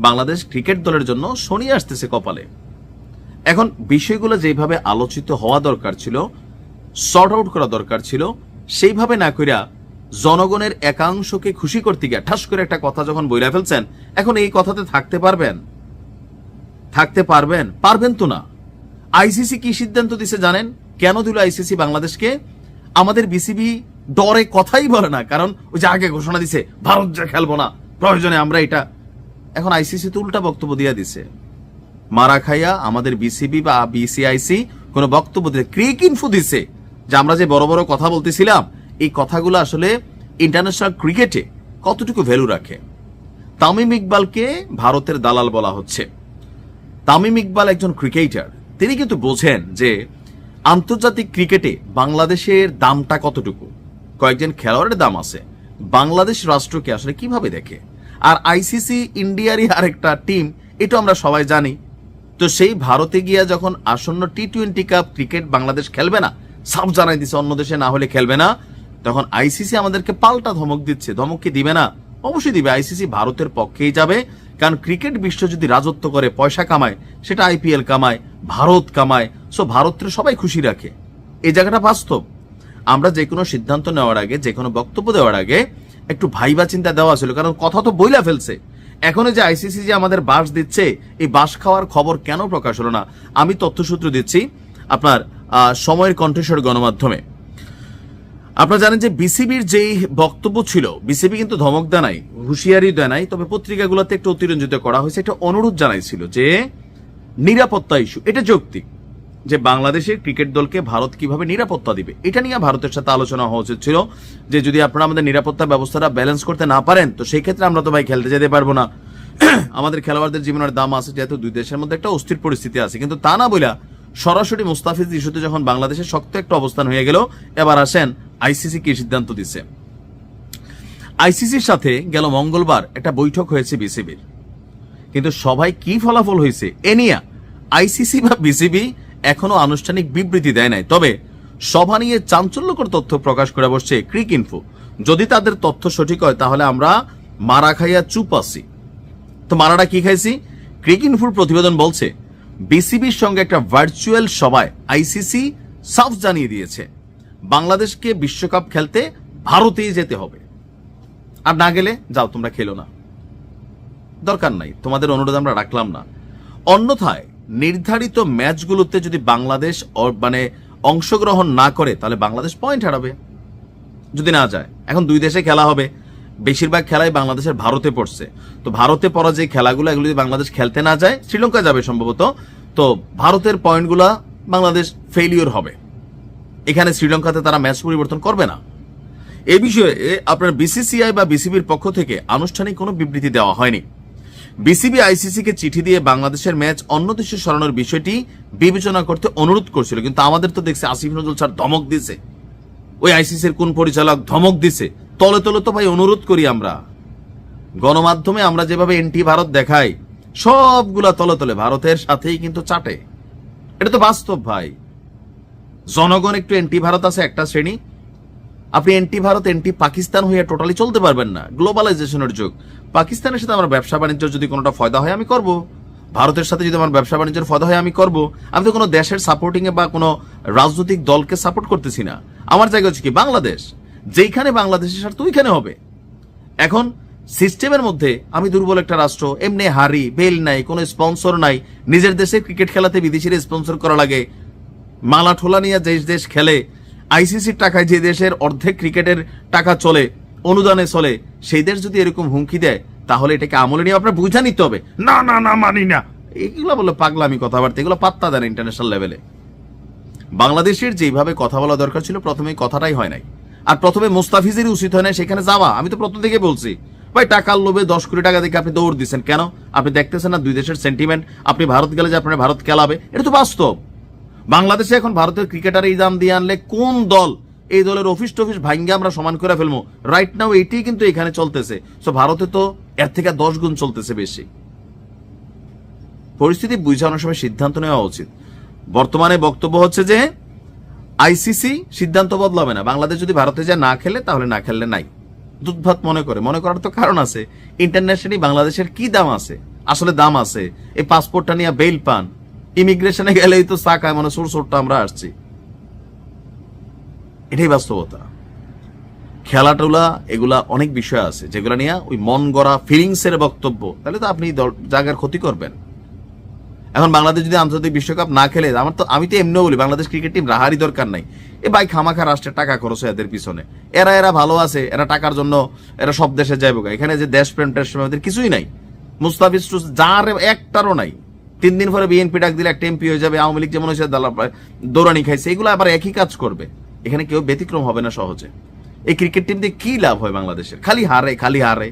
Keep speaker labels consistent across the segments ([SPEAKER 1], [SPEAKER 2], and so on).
[SPEAKER 1] Bangladesh cricket দলের জন্য শনি আসতেছে কপালে। এখন বিষয়গুলো যেভাবে আলোচিত হওয়া দরকার ছিল, সর্ট আউট করা দরকার ছিল, সেইভাবে না কইরা জনগণের একাংশকে খুশি করতে গিয়ে ঠাস করে একটা কথা যখন বইলা ফেলছেন, এখন এই কথাতে থাকতে পারবেন? পারবেন তো না। আইসিসি কি সিদ্ধান্ত দিছে জানেন? কেন দিল আইসিসি বাংলাদেশকে? আমাদের বিসিবি ডরে কথাই বলে না, কারণ ওই যে আগে ঘোষণা দিছে ভারত যা খেলবো না, প্রয়োজনে আমরা এটা। এখন আইসিসি তো উল্টা বক্তব্য দিয়ে দিছে। মারা খাইয়া আমাদের বিসিবি বা বিসিআইসি কোন বক্তব্য দিতে ক্রিক ইনফো দিছে যে আমরা যে বড় বড় কথা বলতেছিলাম, এই কথাগুলো আসলে ইন্টারন্যাশনাল ক্রিকেটে কতটুকু ভ্যালু রাখে। তামিম ইকবালকে ভারতের দালাল বলা হচ্ছে। তামিম ইকবাল একজন ক্রিকেটার, তিনি কিন্তু বোঝেন যে আন্তর্জাতিক ক্রিকেটে বাংলাদেশের দামটা কতটুকু, কয়েকজন খেলোয়াড়ের দাম আছে, বাংলাদেশ রাষ্ট্রকে আসলে কিভাবে দেখে। আর আইসিসি ইন্ডিয়ারই আরেকটা টিম, এটা আমরা সবাই জানি। তো সেই ভারতে গিয়া যখন আসন্ন টি-20 কাপ ক্রিকেট বাংলাদেশ খেলবে না, সাফ জানাই দিচ্ছে অন্য দেশে না হলে খেলবে না, তখন আইসিসি আমাদেরকে পাল্টা ধমক দিচ্ছে। ধমক কি দিবে না? অবশ্যই দিবে। আইসিসি ভারতের পক্ষেই যাবে, কারণ ক্রিকেট বিশ্ব যদি রাজত্ব করে, পয়সা কামায়, সেটা আইপিএল কামায়, ভারত কামায়, সো ভারতের সবাই খুশি রাখে। এই জায়গাটা বাস্তব। আমরা যে কোনো সিদ্ধান্ত নেওয়ার আগে, যে কোনো বক্তব্য দেওয়ার আগে একটু ভাইবা চিন্তা দেওয়া ছিল, কারণ কথা তো বইলা ফেলছে। এখন যে আইসিসি যে আমাদের বাস দিচ্ছে, এই বাস খাওয়ার খবর কেন প্রকাশ হলো না? আমি তথ্যসূত্র দিচ্ছি আপনার সময়ের কণ্ঠস্বর গণমাধ্যমে। আপনারা জানেন যে বিসিবির যেই বক্তব্য ছিল, বিসিবি কিন্তু ধমক দেয় নাই, হুঁশিয়ারি দেয় নাই, তবে পত্রিকাগুলোতে একটু অতিরঞ্জিত করা হয়েছে, একটা অনুরোধ জানাইছিল যে নিরাপত্তা ইস্যু, এটা যৌক্তিক যে বাংলাদেশের ক্রিকেট দলকে ভারত কিভাবে নিরাপত্তা দিবে, এটা নিয়ে ভারতের সাথে আলোচনা হওয়া উচিত ছিল। যে যদি আপনারা আমাদের নিরাপত্তা ব্যবস্থাটা ব্যালেন্স করতে না পারেন, তো সেই ক্ষেত্রে আমরা তো ভাই খেলতে যেতে পারবো না। আমাদের খেলোয়াড়দের জীবনের দাম আছে, যেহেতু দুই দেশের মধ্যে একটা অস্থির পরিস্থিতি আছে। কিন্তু তা না বইলা সরাসরি মুস্তাফিজ ইস্যুতে যখন বাংলাদেশের শক্ত একটা অবস্থান হয়ে গেল, এবার আসেন আইসিসি কি সিদ্ধান্ত দিচ্ছে। আইসিসির সাথে গেল মঙ্গলবার একটা বৈঠক হয়েছে বিসিবির, কিন্তু সবাই কি ফলাফল হয়েছে এ নিয়ে আইসিসি বা বিসিবি এখনো আনুষ্ঠানিক বিবৃতি দেয় নাই। তবে সভা নিয়ে চাঞ্চল্যকর তথ্য প্রকাশ করে বসছে ক্রিক ইনফো। যদি তাদের তথ্য সঠিক হয়, তাহলে আমরা মারা খাইয়া চুপ আছি। তো মারাটা কি খাইছি? ক্রিক ইনফোর প্রতিবেদন বলছে বিসিবির সঙ্গে একটা ভার্চুয়াল সভায় আইসিসি সাফ জানিয়ে দিয়েছে বাংলাদেশকে বিশ্বকাপ খেলতে ভারতেই যেতে হবে, আর না গেলে যাও তোমরা খেলো না, দরকার নাই, তোমাদের অনুরোধ আমরা রাখলাম না। অন্যথায় নির্ধারিত ম্যাচগুলোতে যদি বাংলাদেশ অংশগ্রহণ না করে, তাহলে বাংলাদেশ পয়েন্ট হারাবে যদি না যায়। এখন দুই দেশে খেলা হবে, বেশিরভাগ খেলাই বাংলাদেশের ভারতে পড়ছে। তো ভারতে পড়া যে খেলাগুলো, এগুলো যদি বাংলাদেশ খেলতে না যায়, শ্রীলঙ্কা যাবে সম্ভবত, তো ভারতের পয়েন্টগুলা বাংলাদেশ ফেলিওর হবে। এখানে শ্রীলঙ্কাতে তারা ম্যাচ পরিবর্তন করবে না। এই বিষয়ে আপনার বিসিসিআই বা বিসিবির পক্ষ থেকে আনুষ্ঠানিক কোনো বিবৃতি দেওয়া হয়নি। বিসিবি আইসিসিকে চিঠি দিয়ে বাংলাদেশের ম্যাচ অন্য দেশে সরানোর বিষয়টি বিবেচনা করতে অনুরোধ করছিল, কিন্তু আমাদের তো দেখছি আসিফ নজরুল স্যার ধমক দিছে, ওই আইসিসির কোন পরিচালক ধমক দিছে। তলে তলে তো ভাই অনুরোধ করি আমরা, গণমাধ্যমে আমরা যেভাবে এন্টি ভারত দেখাই, সবগুলা তলে তলে ভারতের সাথেই কিন্তু চাটে। এটা তো বাস্তব ভাই। জনগণ একটু এন্টি ভারত আছে একটা শ্রেণী, আপনি এন্টি ভারত এন্টি পাকিস্তান হয়ে টোটালি চলতে পারবেন না। গ্লোবালাইজেশনের যুগ, পাকিস্তানের সাথে আমার ব্যবসা বাণিজ্য যদি কোনোটা ফয়দা হয় আমি করব, ভারতের সাথে যদি আমার ব্যবসা বাণিজ্যের ফয়দা হয় আমি করব। আমি তো কোনো দেশের সাপোর্টিং এ বা কোনো রাজনৈতিক দলকে সাপোর্ট করতেছি না। আমার জায়গা হচ্ছে কি বাংলাদেশ, যেইখানে বাংলাদেশের স্বার্থ ওইখানে হবে। এখন সিস্টেমের মধ্যে আমি দুর্বল একটা রাষ্ট্র, এমনি হারি, বেল নাই, কোনো স্পন্সর নাই, নিজের দেশে ক্রিকেট খেলাতে বিদেশিরা স্পন্সর করা লাগে, মালা ঠোলা নিয়ে যে দেশ খেলে, আইসিসির টাকায় যে দেশের অর্ধেক ক্রিকেটের টাকা চলে, অনুদানে চলে, সেই দেশ যদি এরকম হুমকি দেয়, তাহলে এটাকে আমলে নিয়ে আপনার বুঝা নিতে হবে। না না না মানি না, এগুলো বলে পাগলামি কথাবার্তা, এগুলো পাত্তা দেন ইন্টারন্যাশনাল লেভেলে। বাংলাদেশের যেভাবে কথা বলা দরকার ছিল, প্রথমে কথাটাই হয় নাই। আর প্রথমে মুস্তাফিজেরই উচিত হয় না সেখানে যাওয়া। আমি তো প্রথম থেকে বলছি ভাই, টাকার লোভে 10 কোটি টাকা দেখে আপনি দৌড় দিচ্ছেন কেন? আপনি দেখতেছেন না দুই দেশের সেন্টিমেন্ট, আপনি ভারত গেলে যে আপনার ভারত খেলাবে, এটা তো বাস্তব। বাংলাদেশে এখন ভারতের ক্রিকেটার এই দাম দিয়ে আনলে কোন দল, এই দলের অফিস টফিস ভাঙ্গে আমরা সমান করে ফেলবো। রাইট নাও এইটাই কিন্তু এখানে চলতেছে। সো ভারতে তো এর থেকে 10 গুণ চলতেছে বেশি। পরিস্থিতি বুঝে অনেক সময় সিদ্ধান্ত নেওয়া উচিত। বর্তমানে বক্তব্য হচ্ছে যে আইসিসি সিদ্ধান্ত বদলাবে না, বাংলাদেশ যদি ভারতে যায় না খেলে, তাহলে না খেললে নাই। দুধ ভাত মনে করার তো কারণ আছে। ইন্টারন্যাশনালি বাংলাদেশের কি দাম আছে আসলে দাম আছে। এই পাসপোর্টটা নিয়ে বেইল পান, ইমিগ্রেশনে গেলেই তো চা খায় মানে সুরসুরটা আমরা আসছি। এটাই বাস্তবতা। খেলাধুলা এগুলা অনেক বিষয় আছে যেগুলো নিয়ে ওই মন গড়া ফিলিংস এর বক্তব্য, তাহলে তো আপনি জায়গার ক্ষতি করবেন। এখন বাংলাদেশ যদি আন্তর্জাতিক বিশ্বকাপ না খেলে, আমি তো এমনিও বলি বাংলাদেশ ক্রিকেট টিম রাহারই দরকার নাই। এ ভাই খামাখা রাষ্ট্রের টাকা খরচ হয় এদের পিছনে, এরা ভালো আছে, এরা টাকার জন্য এরা সব দেশে যাইব। এখানে যে দেশপ্রেম টেশপ্রেম এদের কিছুই নাই। মুস্তাফিজ যার একটারও নাই। 3 দিন পরে বিএনপি ডাক দিলে একটা এমপি হয়ে যাবে। আওয়ামী লীগ যেমন হয়েছে দৌড়ানি খাইছে, এগুলো আবার একই কাজ করবে। এখানে কেউ ব্যতিক্রম হবে না সহজে। এই ক্রিকেট টিম দিয়ে কি লাভ হয় বাংলাদেশের? খালি হারে।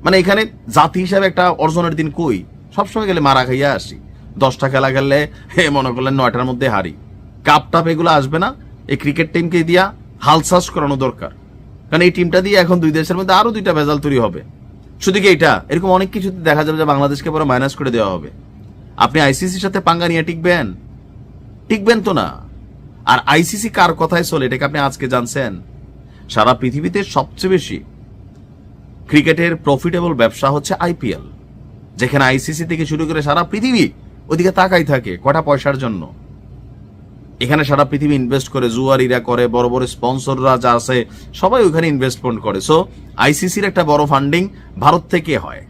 [SPEAKER 1] মানে এখানে জাতি হিসাবে একটা অর্জনের দিন কই? সবসময় গেলে মারা খাইয়া আসি। 10টা খেলা খেললে মনে করলেন 9টার মধ্যে হারি। কাপ টাপ এগুলো আসবে না। এই ক্রিকেট টিমকে দিয়া হালসাস করানো দরকার, কারণ এই টিমটা দিয়ে এখন 2 দেশের মধ্যে আরো 2টা ভেজাল তৈরি হবে। শুধু কি এটা, এরকম অনেক কিছু দেখা যাবে যে বাংলাদেশকে পুরো মাইনাস করে দেওয়া হবে। আপনি আইসিসির সাথে পাঙ্গা নিয়ে টিকবেন তো না। আর আইসিসি কার কথায় চলে এটাকে আপনি আজকে জানছেন? সারা পৃথিবীতে সবচেয়ে বেশি ক্রিকেটের প্রফিটেবল ব্যবসা হচ্ছে আইপিএল, যেখানে আইসিসি থেকে শুরু করে সারা পৃথিবী ওইদিকে তাকাই থাকে কটা পয়সার জন্য। এখানে সারা পৃথিবী ইনভেস্ট করে, জুয়ারিরা করে, বড় বড় স্পন্সররা যা আছে সবাই ওইখানে ইনভেস্টমেন্ট করে। সো আইসিসির একটা বড় ফান্ডিং ভারত থেকে হয়।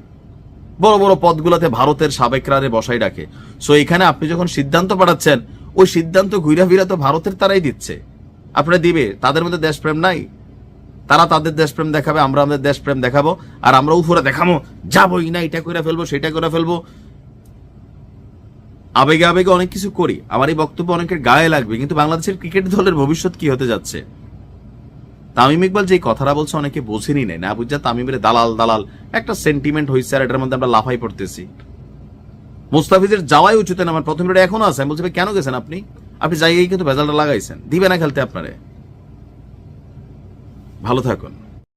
[SPEAKER 1] বড় বড় পদগুলোতে ভারতের সাবেকরা বসাই রাখে। সো এখানে আপনি যখন সিদ্ধান্ত পাঠাচ্ছেন, ওই সিদ্ধান্ত ঘুরা ফিরা তো ভারতের তারাই দিচ্ছে। আপনারা দিবে, তাদের মধ্যে দেশপ্রেম নাই। তারা তাদের দেশপ্রেম দেখাবে, আমরা আমাদের দেশপ্রেম দেখাবো, আর আমরা উপরে দেখাবো যাবোই না, এটা করে ফেলবো, সেটা করে ফেলবো। আবেগে অনেক কিছু করি। আমার এই বক্তব্য অনেকের গায়ে লাগবে, কিন্তু বাংলাদেশের ক্রিকেট দলের ভবিষ্যৎ কি হতে যাচ্ছে? তামিম ইকবাল যে কথাটা বলছে অনেকে বোঝেনি নাই, না বুঝা তামিমের দালাল একটা সেন্টিমেন্ট হয়েছে, আর এটার মধ্যে আমরা লাফাই পড়তেছি। মুস্তাফিজের যাওয়াই উচিত না। আমার প্রথম মিনিটে এখনো আছে, আমি বলছি কেন গেছেন আপনি জায়গায় কিন্তু ভেজালটা লাগাইছেন, দিবে না খেলতে আপনারে। ভালো থাকুন।